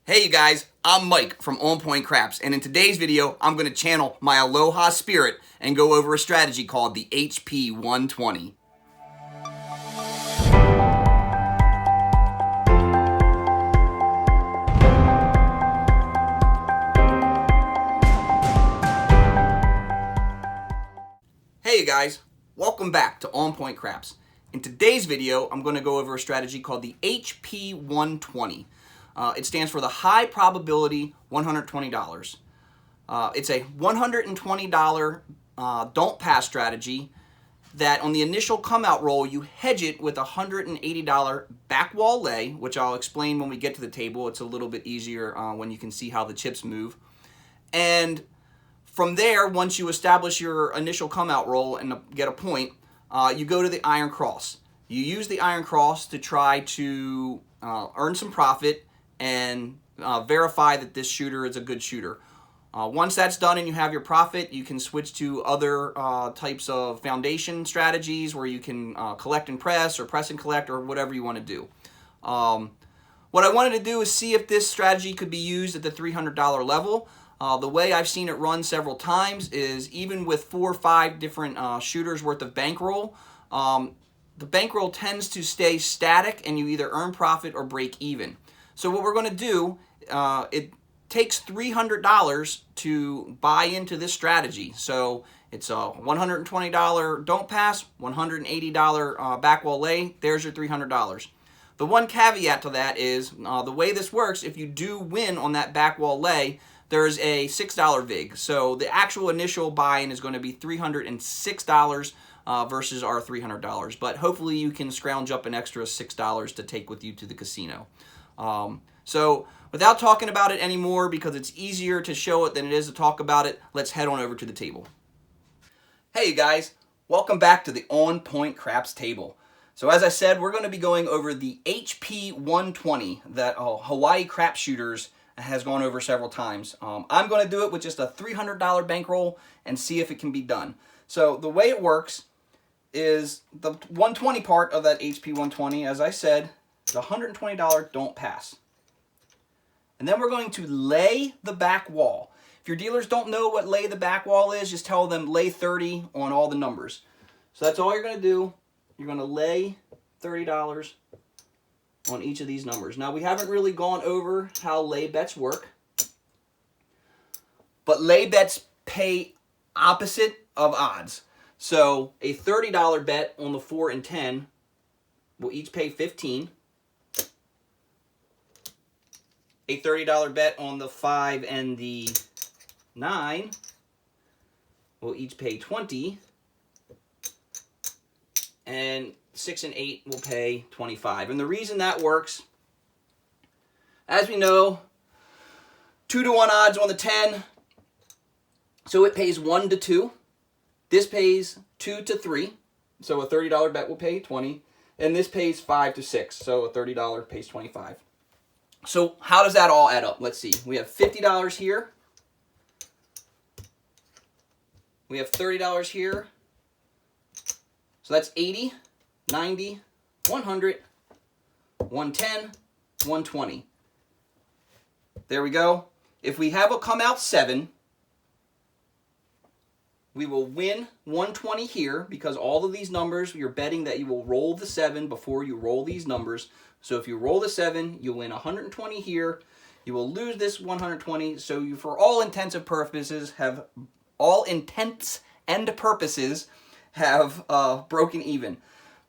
Hey you guys, I'm Mike from On Point Craps, and in today's video, I'm going to channel my Aloha spirit and go over a strategy called the HP120. Hey you guys, welcome back to On Point Craps. In today's video, I'm going to go over a strategy called the HP120. It stands for the High Probability $120. It's a $120 don't pass strategy that on the initial come out roll, you hedge it with a $180 back wall lay, which I'll explain when we get to the table. It's a little bit easier when you can see how the chips move. And from there, once you establish your initial come out roll and get a point, you go to the iron cross. You use the iron cross to try to earn some profit and verify that this shooter is a good shooter. Once that's done and you have your profit, you can switch to other types of foundation strategies where you can collect and press or press and collect or whatever you want to do. What I wanted to do is see if this strategy could be used at the $300 level. The way I've seen it run several times is even with 4 or 5 different shooters worth of bankroll, the bankroll tends to stay static and you either earn profit or break even. So what we're going to do, it takes $300 to buy into this strategy. So it's a $120 don't pass, $180 back wall lay. There's your $300. The one caveat to that is the way this works, if you do win on that back wall lay, there's a $6 vig. So the actual initial buy-in is going to be $306 versus our $300. But hopefully you can scrounge up an extra $6 to take with you to the casino. So without talking about it anymore, because it's easier to show it than it is to talk about it, let's head on over to the table. Hey you guys, welcome back to the On Point Craps table. So as I said, we're going to be going over the HP120 that Hawaii Crap Shooters has gone over several times. I'm going to do it with just a $300 bankroll and see if it can be done. So the way it works is the 120 part of that HP120, as I said, the $120 don't pass. And then we're going to lay the back wall. If your dealers don't know what lay the back wall is, just tell them lay 30 on all the numbers. So that's all you're going to do. You're going to lay $30 on each of these numbers. Now, we haven't really gone over how lay bets work, but lay bets pay opposite of odds. So a $30 bet on the 4 and 10 will each pay 15. A $30 bet on the 5 and the 9 will each pay 20. And 6 and 8 will pay 25. And the reason that works, as we know, 2-to-1 odds on the 10. So it pays 1 to 2. This pays 2 to 3. So a $30 bet will pay 20. And this pays 5 to 6. So a $30 pays 25. So how does that all add up? Let's see. We have $50 here. We have $30 here. So that's 80, 90, 100, 110, 120. There we go. If we have a come out 7, we will win 120 here because all of these numbers, you're betting that you will roll the 7 before you roll these numbers. So if you roll the 7, you'll win 120 here. You will lose this 120. So you, for all intents and purposes, have broken even.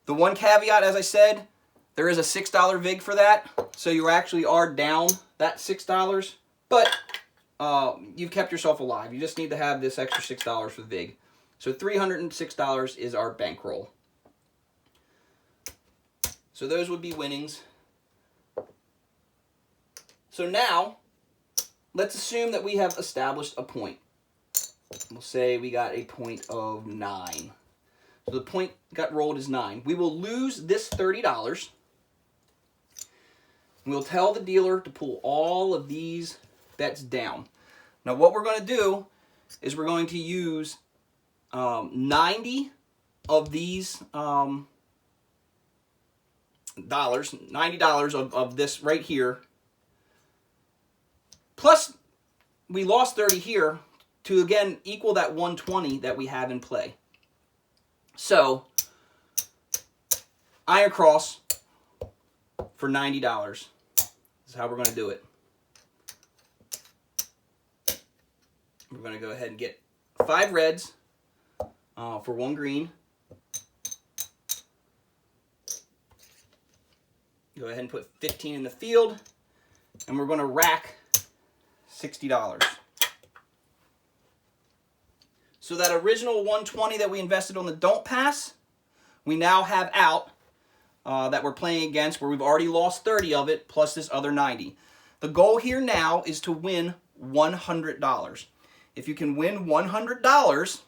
The one caveat, as I said, there is a $6 vig for that. So you actually are down that $6. But you've kept yourself alive. You just need to have this extra $6 for the vig. So $306 is our bankroll. So those would be winnings. So now, let's assume that we have established a point. We'll say we got a point of 9. So the point got rolled is 9. We will lose this $30. We'll tell the dealer to pull all of these bets down. Now what we're going to do is we're going to use 90 of these $90 of this right here Plus, we lost 30 here to, again, equal that 120 that we have in play. So, iron cross for $90. This is how we're going to do it. We're going to go ahead and get 5 reds for 1 green. Go ahead and put 15 in the field, and we're going to rack $60. So that original 120 that we invested on the don't pass, we now have out that we're playing against, where we've already lost 30 of it, plus this other 90. The goal here now is to win $100. If you can win $100,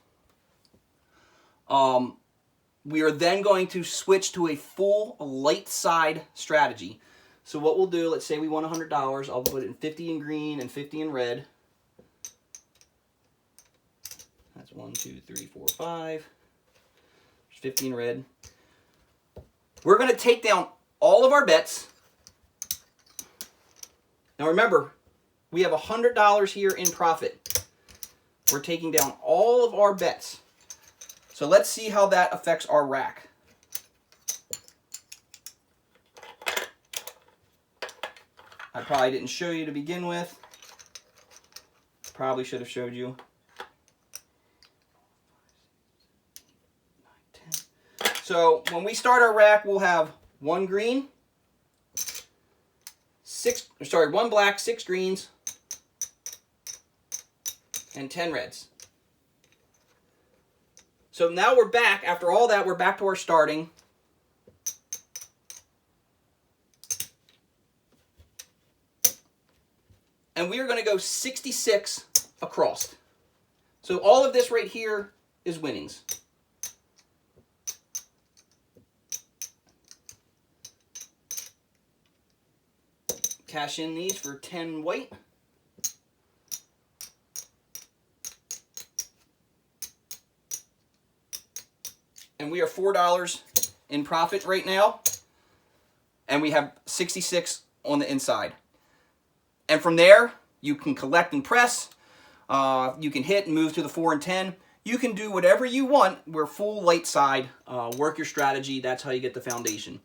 we are then going to switch to a full light side strategy. So what we'll do, let's say we won $100. I'll put it in 50 in green and 50 in red. That's 1, 2, 3, 4, 5. There's 50 in red. We're going to take down all of our bets. Now remember, we have $100 here in profit. We're taking down all of our bets. So let's see how that affects our rack. I probably didn't show you to begin with. Probably should have showed you. 9, 10. So when we start our rack, we'll have 1 green, 1 black, 6 greens, and 10 reds. So now we're back, after all that, we're back to our starting. And we are going to go 66 across. So all of this right here is winnings. Cash in these for 10 white. And we are $4 in profit right now. And we have 66 on the inside. And from there, you can collect and press. You can hit and move to the 4 and 10. You can do whatever you want. We're full light side. Work your strategy. That's how you get the foundation.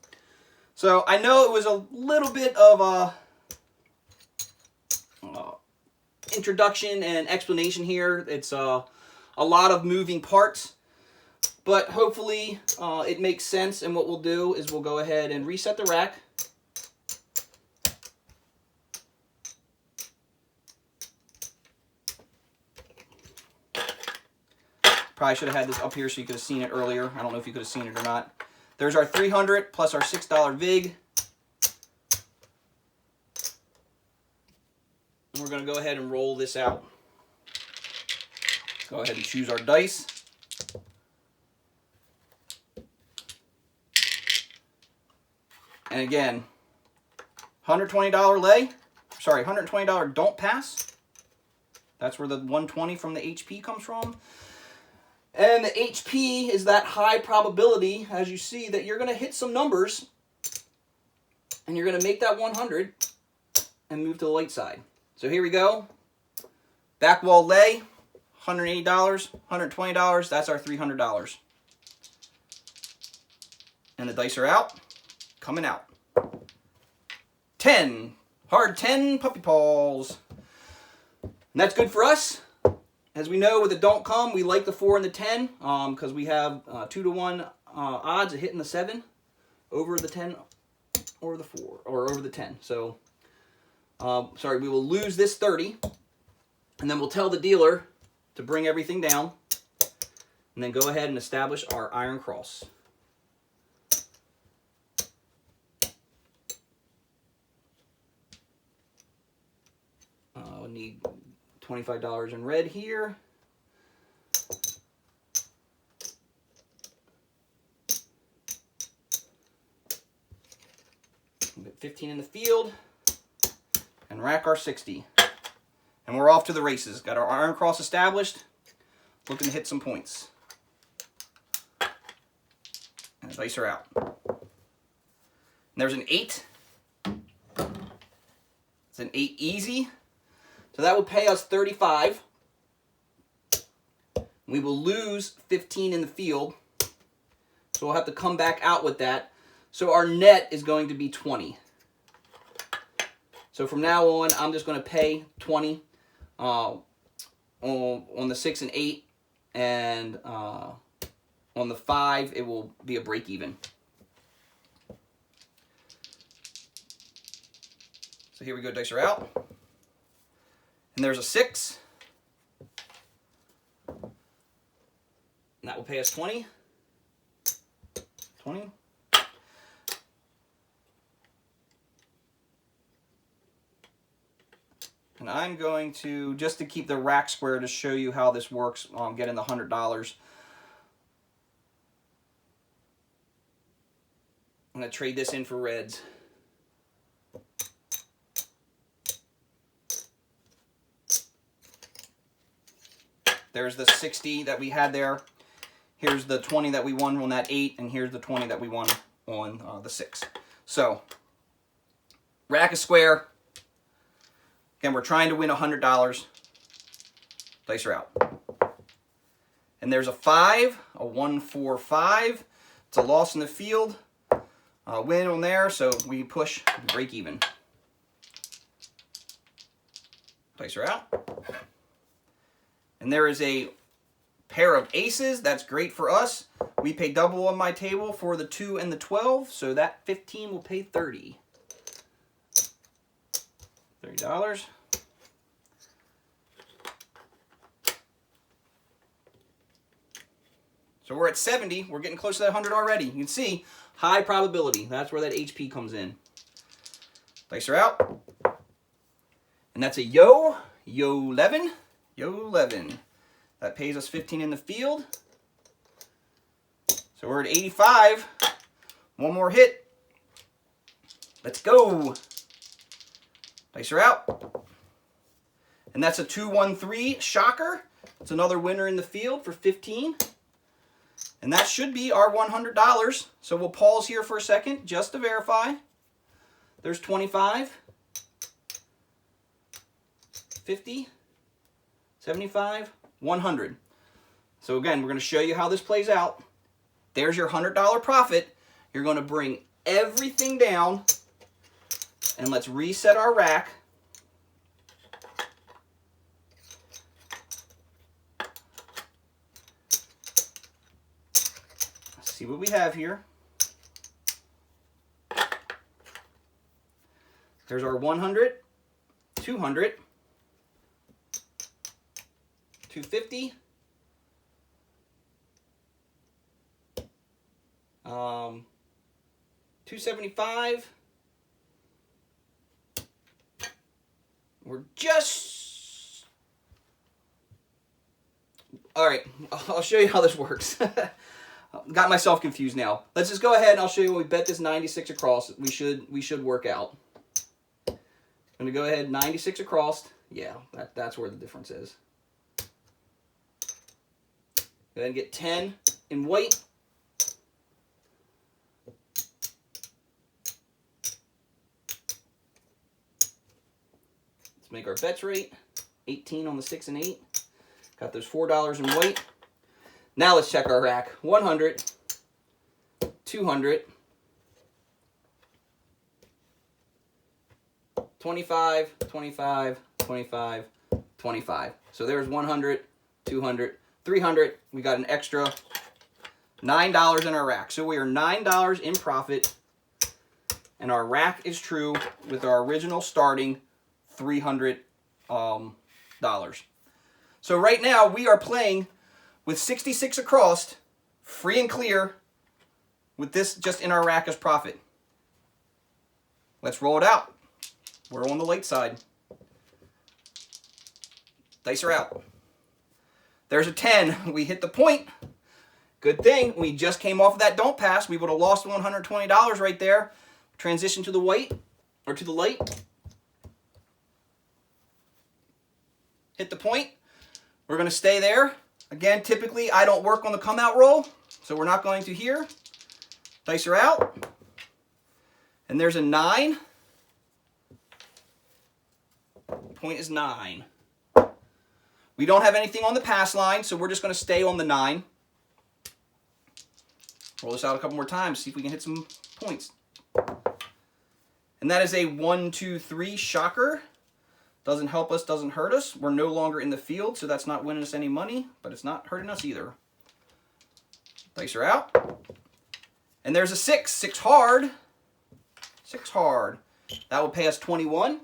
So I know it was a little bit of a introduction and explanation here. It's a lot of moving parts. But hopefully it makes sense, and what we'll do is we'll go ahead and reset the rack. Probably should have had this up here so you could have seen it earlier. I don't know if you could have seen it or not. There's our 300 plus our $6 VIG. And we're going to go ahead and roll this out. Go ahead and choose our dice. And again, $120 lay. Sorry, $120 don't pass. That's where the 120 from the HP comes from. And the HP is that high probability, as you see, that you're going to hit some numbers. And you're going to make that 100 and move to the light side. So here we go. Back wall lay, $180, $120. That's our $300. And the dice are out. Coming out. 10. Hard 10 puppy paws. And that's good for us. As we know, with the don't come, we like the 4 and the 10 because we have 2-to-1 odds of hitting the 7 over the 10 or the 4 or over the 10. So, sorry, we will lose this 30, and then we'll tell the dealer to bring everything down, and then go ahead and establish our iron cross. We'll need $25 in red here. We'll get 15 in the field and rack our 60. And we're off to the races. Got our iron cross established. Looking to hit some points. And the dice are out. And there's an 8. It's an 8 easy. So that will pay us 35. We will lose 15 in the field. So we'll have to come back out with that. So our net is going to be 20. So from now on, I'm just going to pay 20 on the 6 and 8. And on the 5, it will be a break even. So here we go, dice are out. And there's a 6. And that will pay us 20. 20. And I'm going to, just to keep the rack square to show you how this works, getting the $100. I'm going to trade this in for reds. There's the 60 that we had there. Here's the 20 that we won on that 8, and here's the 20 that we won on the 6. So, rack is square. Again, we're trying to win $100. Dice are out. And there's a 5, a 1, 4, 5. It's a loss in the field. Win on there, so we push break even. Dice are out. And there is a pair of aces. That's great for us. We pay double on my table for the 2 and the 12, so that 15 will pay 30. $30. So we're at 70. We're getting close to that 100 already. You can see, high probability. That's where that HP comes in. Dice are out. And that's a yo 11. Yo 11. That pays us 15 in the field. So we're at 85. One more hit. Let's go. Dice are out. And that's a 2-1-3 shocker. It's another winner in the field for 15. And that should be our $100. So we'll pause here for a second just to verify. There's 25, 50, 75, 100. So again, we're going to show you how this plays out. There's your $100 profit. You're going to bring everything down. And let's reset our rack. Let's see what we have here. There's our 100, 200, 250, 275. We're just... All right, I'll show you how this works. Got myself confused now. Let's just go ahead and I'll show you when we bet this 96 across. We should work out. I'm going to go ahead 96 across. Yeah, that's where the difference is. Go ahead and get 10 in white. Let's make our bets rate. 18 on the 6 and 8. Got those $4 in white. Now let's check our rack. 100, 200, 25, 25, 25, 25. So there's 100, 200, 300. We got an extra $9 in our rack. So we are $9 in profit. And our rack is true with our original starting $300. So right now we are playing with 66 across, free and clear, with this just in our rack as profit. Let's roll it out. We're on the late side. Dice are out. There's a 10. We hit the point. Good thing we just came off of that don't pass. We would have lost $120 right there. Transition to the white, or to the light. Hit the point. We're going to stay there. Again, typically I don't work on the come out roll, so we're not going to here. Dice are out. And there's a 9. Point is 9. We don't have anything on the pass line, so we're just going to stay on the 9. Roll this out a couple more times, see if we can hit some points. And that is a 1, 2, 3 shocker. Doesn't help us, doesn't hurt us. We're no longer in the field, so that's not winning us any money, but it's not hurting us either. Dice are out. And there's a 6. 6 hard. 6 hard. That will pay us 21.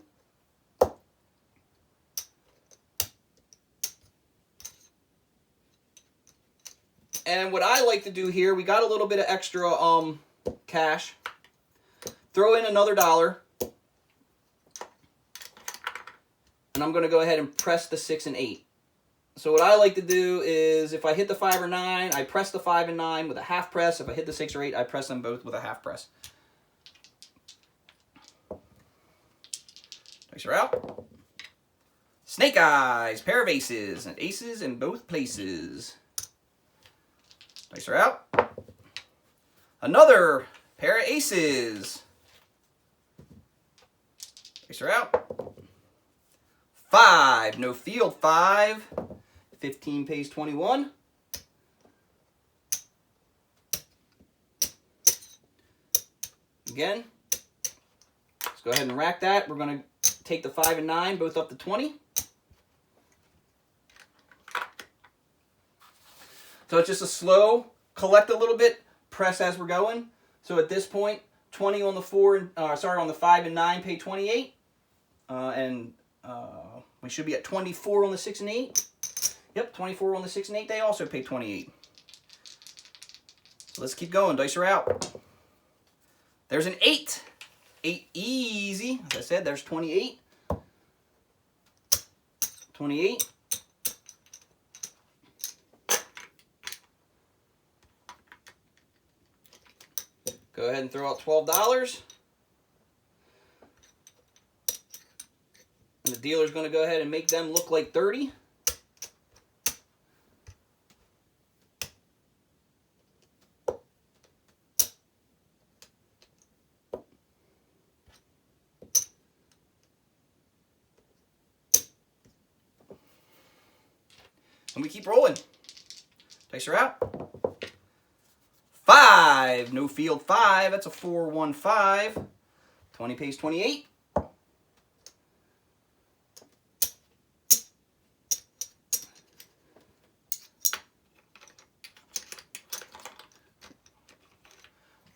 And what I like to do here, we got a little bit of extra cash. Throw in another $1. And I'm going to go ahead and press the 6 and 8. So what I like to do is if I hit the 5 or 9, I press the 5 and 9 with a half press. If I hit the 6 or 8, I press them both with a half press. Dice are out. Snake eyes, pair of aces, and aces in both places. Dice are out. Another pair of aces. Dice are out. 5, no field, 5. 15 pays 21. Again, let's go ahead and rack that. We're going to take the 5 and 9, both up to 20. So it's just a slow, collect a little bit, press as we're going. So at this point, 20 on the on the 5 and 9 pay 28. We should be at 24 on the 6 and 8. Yep, 24 on the 6 and 8. They also pay 28. So let's keep going. Dice are out. There's an 8. 8 easy. As I said, there's 28. 28. Go ahead and throw out $12. And the dealer's going to go ahead and make them look like 30. And we keep rolling. Dice are out. 5, no field, 5. That's a 4, 1, 5. 20 pays 28.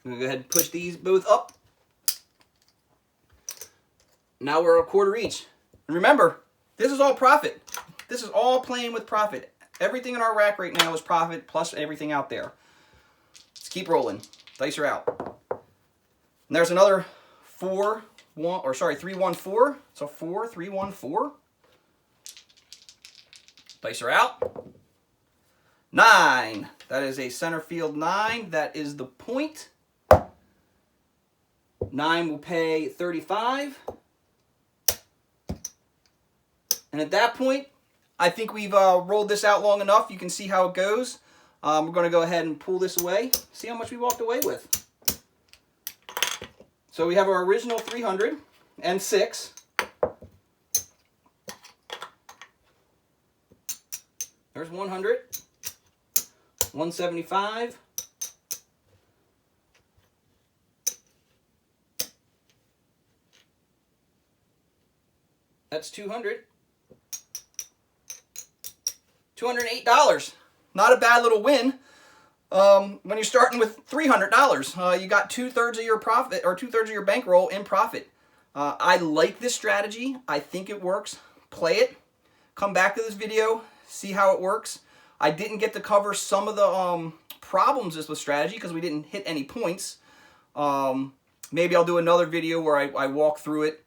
I'm going to go ahead and push these both up. Now we're a quarter each. And remember, this is all profit. This is all playing with profit. Everything in our rack right now is profit plus everything out there. Let's keep rolling. Dice are out. And there's another 3, 1, 4. It's a 4, 3, 1, 4. Dice are out. 9. That is a center field 9. That is the point. 9 will pay 35. And at that point, I think we've rolled this out long enough. You can see how it goes. We're going to go ahead and pull this away. See how much we walked away with. So we have our original 306. There's 100. 175. That's 200. $208. Not a bad little win. When you're starting with $300, you got 2/3 of your profit or 2/3 of your bankroll in profit. I like this strategy. I think it works. Play it. Come back to this video. See how it works. I didn't get to cover some of the problems with strategy because we didn't hit any points. Maybe I'll do another video where I walk through it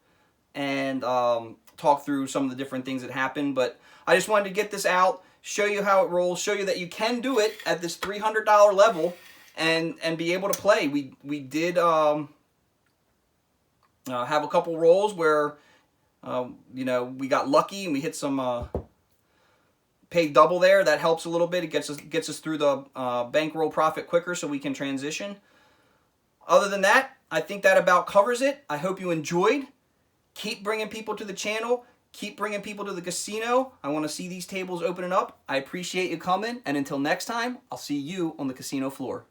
and talk through some of the different things that happen. But I just wanted to get this out, show you how it rolls, show you that you can do it at this $300 level and be able to play. We did have a couple rolls where we got lucky and we hit some paid double there. That helps a little bit. It gets us through the bankroll profit quicker so we can transition. Other than that, I think that about covers it. I hope you enjoyed. Keep bringing people to the channel. Keep bringing people to the casino. I want to see these tables opening up. I appreciate you coming, and until next time, I'll see you on the casino floor.